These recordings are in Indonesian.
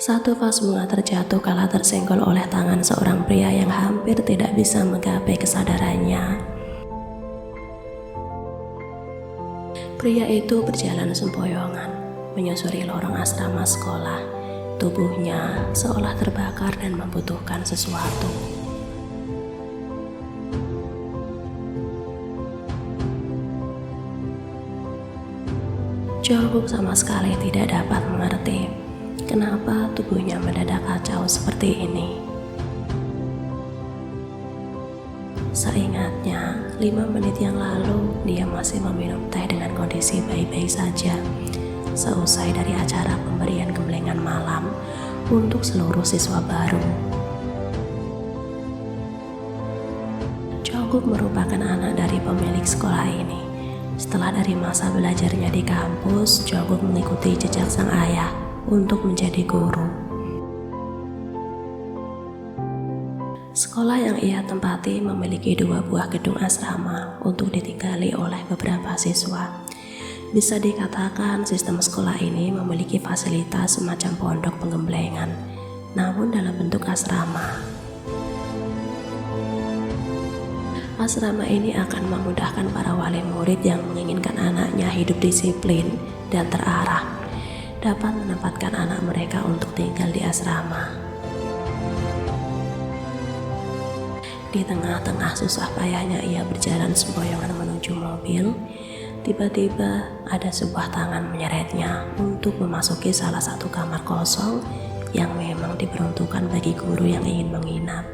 Satu vas bunga terjatuh kala tersenggol oleh tangan seorang pria yang hampir tidak bisa menggapai kesadarannya. Pria itu berjalan sempoyongan, menyusuri lorong asrama sekolah. Tubuhnya seolah terbakar dan membutuhkan sesuatu. Jongkook sama sekali tidak dapat mengerti kenapa tubuhnya mendadak kacau seperti ini. Seingatnya, 5 menit yang lalu dia masih meminum teh dengan kondisi baik-baik saja. Seusai dari acara pemberian gemblengan malam untuk seluruh siswa baru. Jongkook merupakan anak dari pemilik sekolah ini. Setelah dari masa belajarnya di kampus, Jongkook mengikuti jejak sang ayah untuk menjadi guru. Sekolah yang ia tempati memiliki 2 buah gedung asrama untuk ditinggali oleh beberapa siswa. Bisa dikatakan sistem sekolah ini memiliki fasilitas semacam pondok penggemblengan, namun dalam bentuk asrama. Asrama ini akan memudahkan para wali murid yang menginginkan anaknya hidup disiplin dan terarah, dapat menempatkan anak mereka untuk tinggal di asrama. Di tengah-tengah susah payahnya ia berjalan sempoyongan menuju mobil, tiba-tiba ada sebuah tangan menyeretnya untuk memasuki salah satu kamar kosong yang memang diperuntukkan bagi guru yang ingin menginap.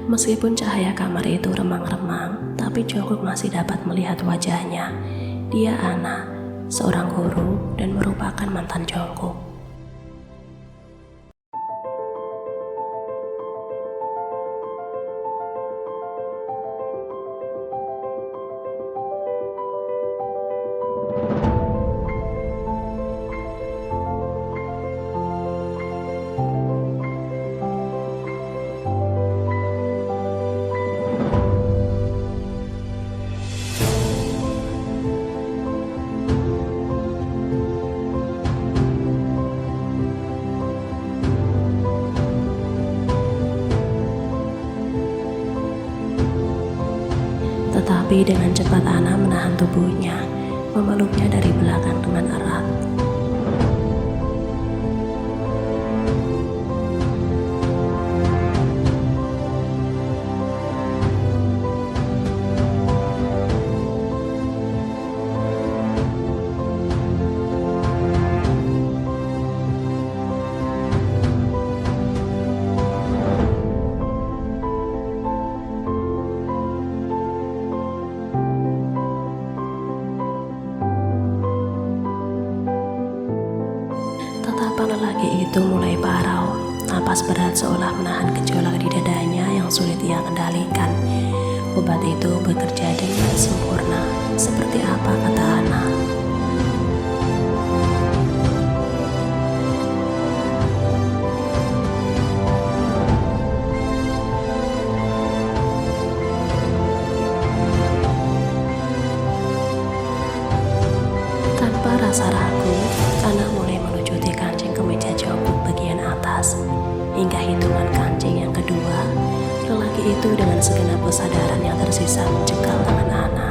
Meskipun cahaya kamar itu remang-remang, tapi Jongkook masih dapat melihat wajahnya. Dia Anna, seorang guru dan merupakan mantan Jongkook. Tetapi dengan cepat Anna menahan tubuhnya, memeluknya dari belakang dengan erat. Lelaki itu mulai parau, napas berat seolah menahan gejolak di dadanya yang sulit ia kendalikan. Obat itu bekerja dengan sempurna, seperti apa kata Anna. Tanpa rasa ragu, Anna mulai melucuti kancing kemeja Jongkook bagian atas. Hingga hitungan kancing yang kedua, lelaki itu dengan segenap kesadaran yang tersisa mencekal tangan Anna.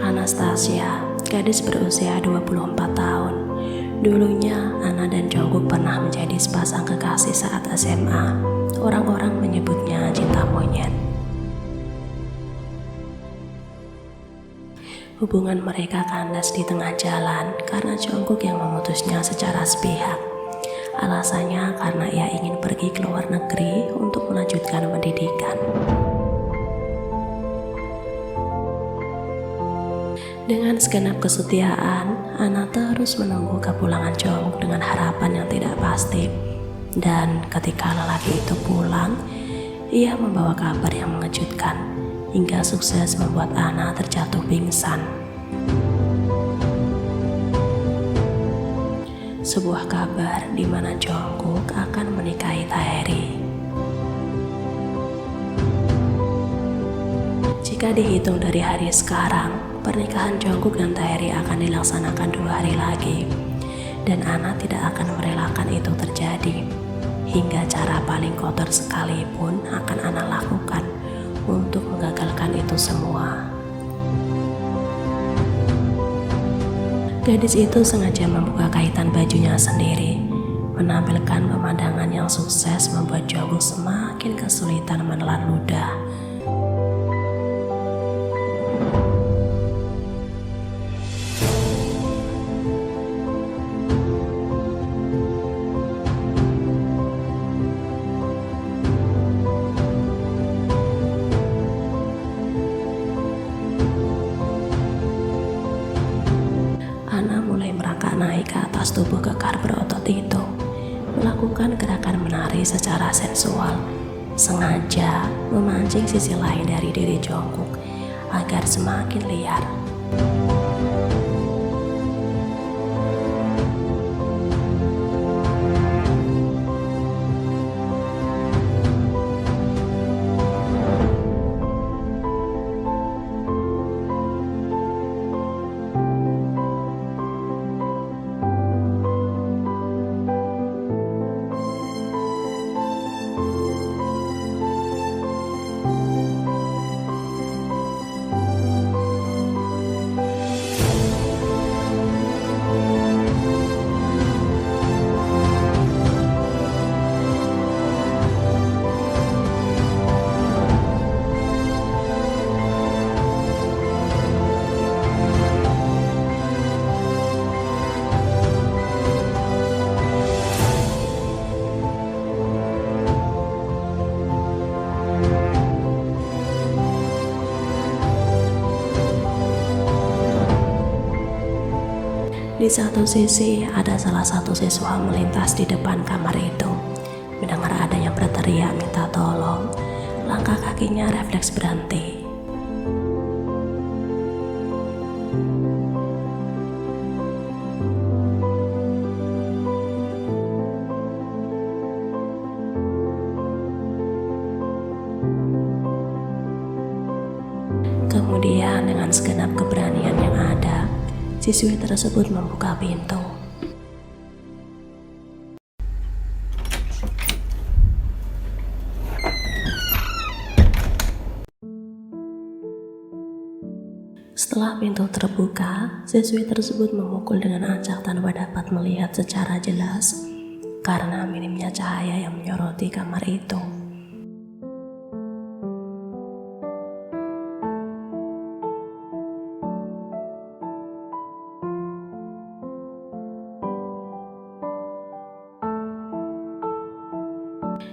Anastasia, gadis berusia 24 tahun. Dulunya, Anna dan Jongkook pernah menjadi sepasang kekasih saat SMA. Orang-orang menyebutnya cinta monyet. Hubungan mereka kandas di tengah jalan karena Jongkook yang memutusnya secara sepihak. Alasannya karena ia ingin pergi ke luar negeri untuk melanjutkan pendidikan. Dengan segenap kesetiaan, Ana terus menunggu kepulangan Jongkook dengan harapan yang tidak pasti. Dan ketika lelaki itu pulang, ia membawa kabar yang mengejutkan hingga sukses membuat Ana terjatuh pingsan. Sebuah kabar di mana Jongkook akan menikahi Taeri. Jika dihitung dari hari sekarang, pernikahan Jongkook dan Taeri akan dilaksanakan 2 hari lagi, dan Ana tidak akan merelakan itu terjadi. Hingga cara paling kotor sekalipun akan Ana lakukan untuk menggagalkan itu semua. Gadis itu sengaja membuka kaitan bajunya sendiri, menampilkan pemandangan yang sukses membuat Jongkook semakin kesulitan menelan ludah. Ana mulai merangkak naik ke atas tubuh kekar berotot itu, melakukan gerakan menari secara sensual, sengaja memancing sisi lain dari diri Jongkook agar semakin liar. Di satu sisi ada salah satu siswa melintas di depan kamar itu. Mendengar adanya berteriak minta tolong, langkah kakinya refleks berhenti. Kemudian dengan segenap keberanian yang ada, siswi tersebut membuka pintu. Setelah pintu terbuka, siswi tersebut memukul dengan acak tanpa dapat melihat secara jelas karena minimnya cahaya yang menyoroti kamar itu.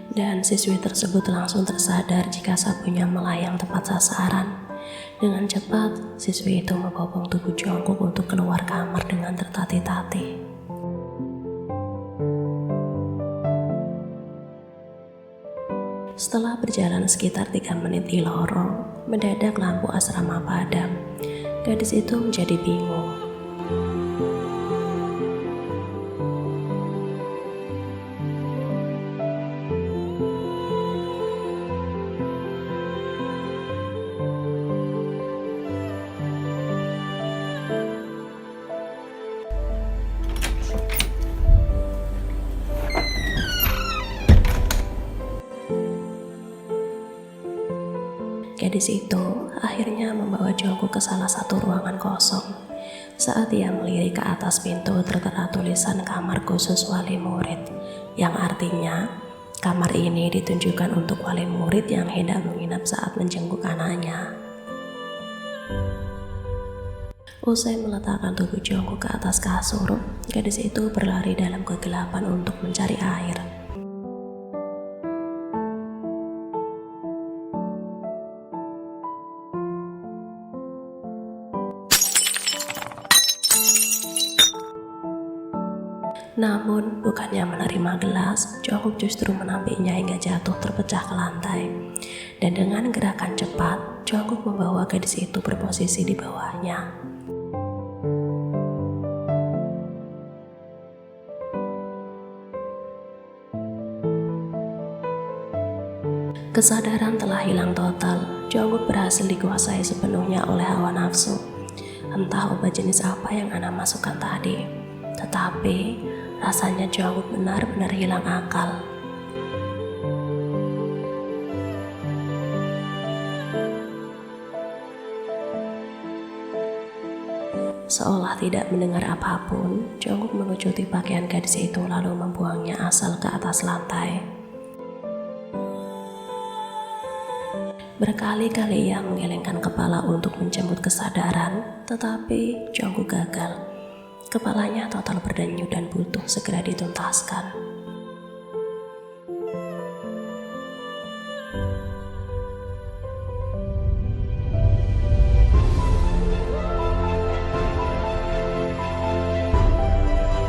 Dan siswi tersebut langsung tersadar jika sapunya melayang tepat sasaran. Dengan cepat, siswi itu membopong tubuh Jongkook untuk keluar kamar dengan tertatih-tatih. Setelah berjalan sekitar 3 menit di lorong, mendadak lampu asrama padam. Gadis itu menjadi bingung. Gadis itu akhirnya membawa Jongkook ke salah satu ruangan kosong. Saat ia melirik ke atas pintu tertera tulisan kamar khusus wali murid, yang artinya kamar ini ditunjukkan untuk wali murid yang hendak menginap saat menjenguk anaknya. Usai meletakkan tubuh Jongkook ke atas kasur, gadis itu berlari dalam kegelapan untuk mencari air. Namun, bukannya menerima gelas, Jongkook justru menampiknya hingga jatuh terpecah ke lantai. Dan dengan gerakan cepat, Jongkook membawa gadis itu berposisi di bawahnya. Kesadaran telah hilang total. Jongkook berhasil dikuasai sepenuhnya oleh hawa nafsu. Entah obat jenis apa yang Ana masukkan tadi, tetapi rasanya Jongkook benar-benar hilang akal. Seolah tidak mendengar apapun, Jongkook mengecuti pakaian gadis itu lalu membuangnya asal ke atas lantai. Berkali-kali ia menggelengkan kepala untuk menjemput kesadaran, tetapi Jongkook gagal. Kepalanya total berdenyut dan butuh segera dituntaskan.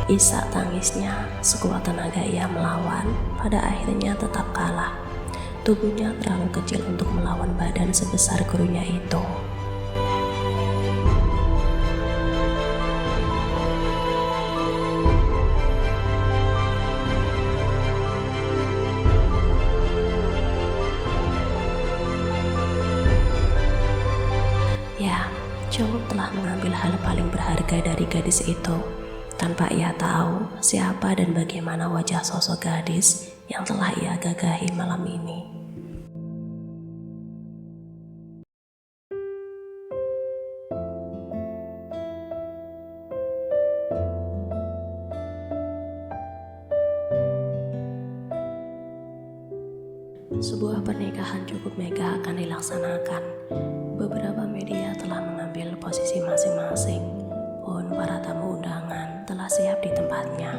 Isak tangisnya, sekuat tenaga ia melawan, pada akhirnya tetap kalah. Tubuhnya terlalu kecil untuk melawan badan sebesar gurunya itu. Ya, Jongkook telah mengambil hal paling berharga dari gadis itu, tanpa ia tahu siapa dan bagaimana wajah sosok gadis yang telah ia gagahi malam ini. Sebuah pernikahan cukup megah akan dilaksanakan. Beberapa media telah mengambil posisi masing-masing, pun para tamu undangan telah siap di tempatnya.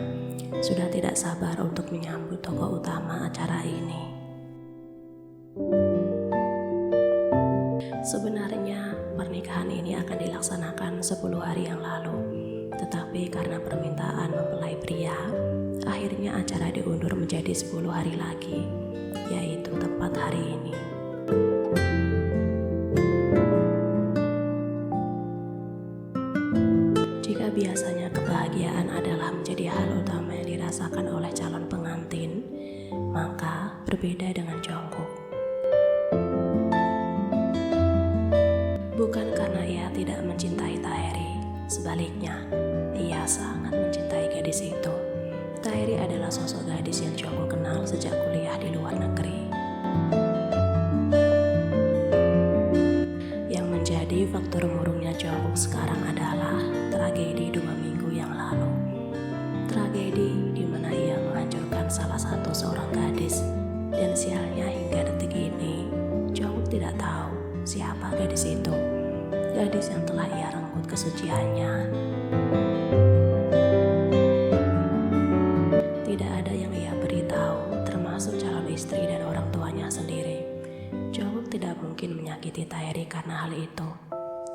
Sudah tidak sabar untuk menyambut tokoh utama acara ini. Sebenarnya pernikahan ini akan dilaksanakan 10 hari yang lalu, tetapi karena permintaan mempelai pria, akhirnya acara diundur menjadi 10 hari lagi, yaitu tepat hari ini. Jika biasanya kebahagiaan adalah menjadi hal utama yang dirasakan oleh calon pengantin, maka berbeda dengan Jongkook. Bukan karena ia tidak mencintai Taeri, sebaliknya, ia sangat mencintai gadis itu. Taeri adalah sosok gadis yang Jongkook kenal sejak kuliah di luar negeri. Yang menjadi faktor murungnya Jongkook sekarang adalah tragedi 2 minggu yang lalu. Tragedi di mana ia menghancurkan salah satu seorang gadis, dan sialnya hingga detik ini Jongkook tidak tahu siapa gadis itu, gadis yang telah ia renggut kesuciannya. Tidak ada yang ia beritahu, termasuk calon istri dan orang tuanya sendiri. Jongkook tidak mungkin menyakiti Taeri karena hal itu.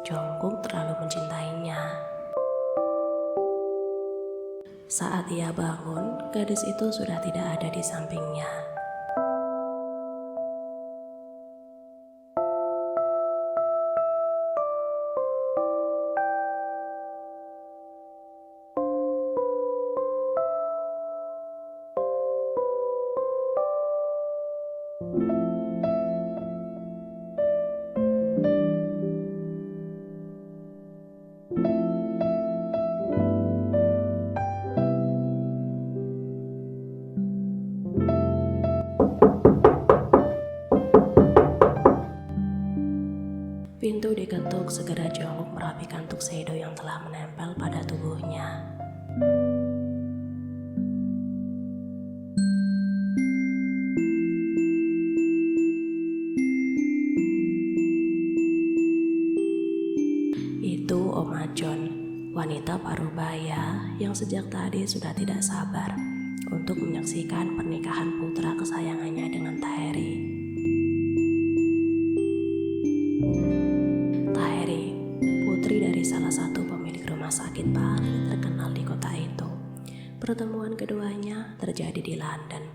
Jongkook terlalu mencintainya. Saat ia bangun, gadis itu sudah tidak ada di sampingnya. Pintu diketuk, segera Jongkook merapikan tuxedo yang telah menempel pada tubuhnya. Itu Oma John, wanita parubaya yang sejak tadi sudah tidak sabar untuk menyaksikan pernikahan putra kesayangannya dengan Taeri. Putri dari salah satu pemilik rumah sakit paling terkenal di kota itu. Pertemuan keduanya terjadi di London,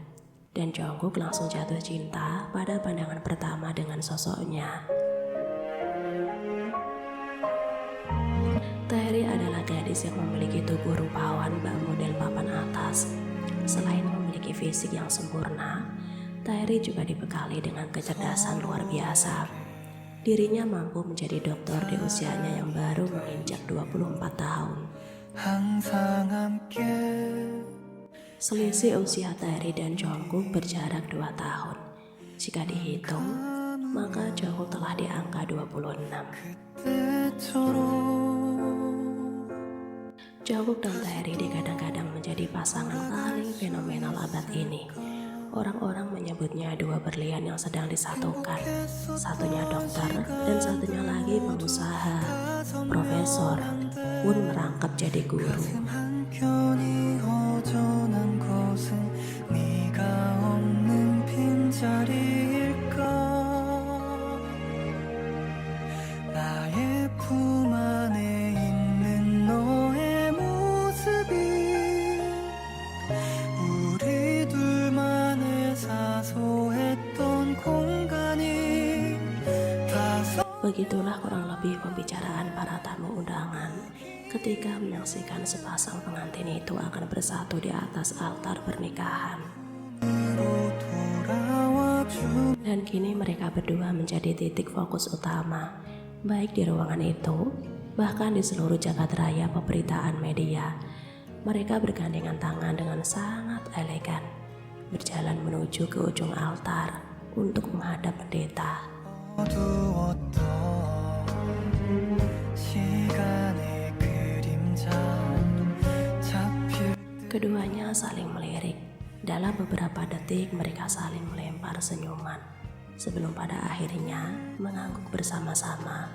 dan Jungkook langsung jatuh cinta pada pandangan pertama dengan sosoknya. Taeri adalah gadis yang memiliki tubuh rupawan bak model papan atas. Selain memiliki fisik yang sempurna, Taeri juga dibekali dengan kecerdasan luar biasa. Dirinya mampu menjadi dokter di usianya yang baru menginjak 24 tahun. Selisih usia Taeri dan Jungkook berjarak 2 tahun. Jika dihitung, maka Jungkook telah di angka 26. Jungkook dan Taeri digadang-gadang menjadi pasangan paling fenomenal abad ini. Orang-orang menyebutnya dua berlian yang sedang disatukan. Satunya dokter dan satunya lagi pengusaha, profesor, pun merangkap jadi guru. Begitulah kurang lebih pembicaraan para tamu undangan ketika menyaksikan sepasang pengantin itu akan bersatu di atas altar pernikahan. Dan kini mereka berdua menjadi titik fokus utama, baik di ruangan itu, bahkan di seluruh jagat raya pemberitaan media. Mereka bergandengan tangan dengan sangat elegan, berjalan menuju ke ujung altar untuk menghadap pendeta. Keduanya saling melirik. Dalam beberapa detik mereka saling melempar senyuman, sebelum pada akhirnya mengangguk bersama-sama.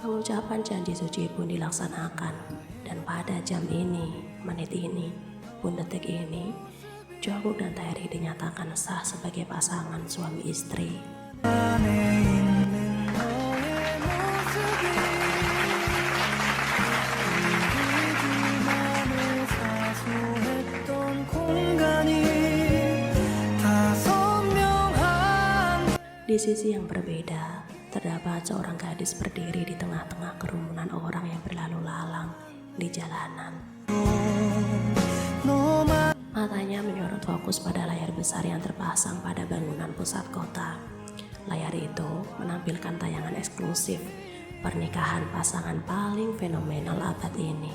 Pengucapan janji suci pun dilaksanakan, dan pada jam ini, menit ini, pun detik ini, Jungkook dan Taeri dinyatakan sah sebagai pasangan suami istri. Di sisi yang berbeda, terdapat seorang gadis berdiri di tengah-tengah kerumunan orang yang berlalu lalang di jalanan. Matanya menyorot fokus pada layar besar yang terpasang pada bangunan pusat kota. Layar itu menampilkan tayangan eksklusif pernikahan pasangan paling fenomenal abad ini.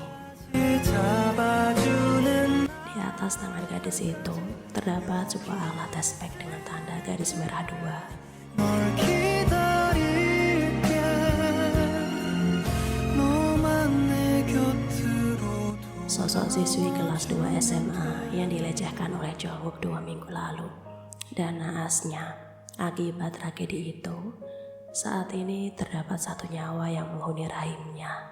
Di atas tangan gadis itu terdapat sebuah alat tespek dengan tanda garis merah 2. Sosok siswi kelas 2 SMA yang dilecehkan oleh Jungkook 2 minggu lalu. Dan naasnya, akibat tragedi itu, saat ini terdapat satu nyawa yang menghuni rahimnya.